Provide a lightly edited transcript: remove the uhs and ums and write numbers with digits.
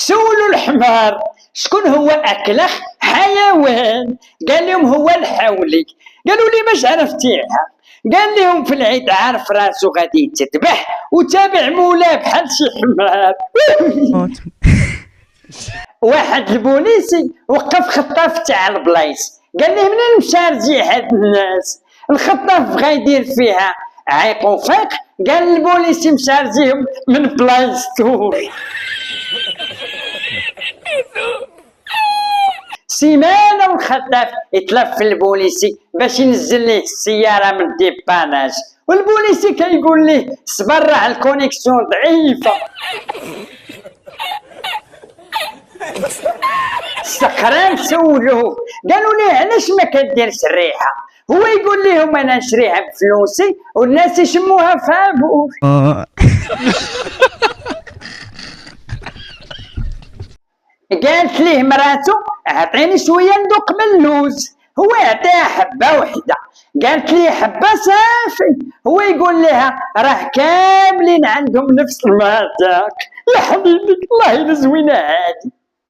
سولوا الحمار شكون هو أكلخ حيوان، قال لهم هو الحولي. قالوا لي باش عرفتيها؟ قال لهم في العيد عارف راسو غادي يتذبح وتابع مولاه بحال شي حمار. واحد البوليسي وقف خطاف تاع البلايص، قال له منين مشى رجع هاد الناس؟ الخطاف بغا يدير فيها عيق وفيق، قال البوليسي مشى رجيهم من بلايصتو. سيمانة والخطاف يتلف البوليسي باش ينزل ليه السيارة من الديباناج، والبوليسي كيقول ليه صبر راه الكونيكسيون ضعيفة. السكران سولوه قالوا ليه علاش ما كديرش الريحة؟ هو يقول لهم انا نشريها بفلوسي والناس يشموها فابوش. قالت ليه مراتو اعطيني شويه ندوق من اللوز، هو يعطيها حبه وحده، قالت ليه حبه صافي، هو يقول لها راه كاملين عندهم نفس المذاق. يا حبيبي الله يلا زوينه هادي.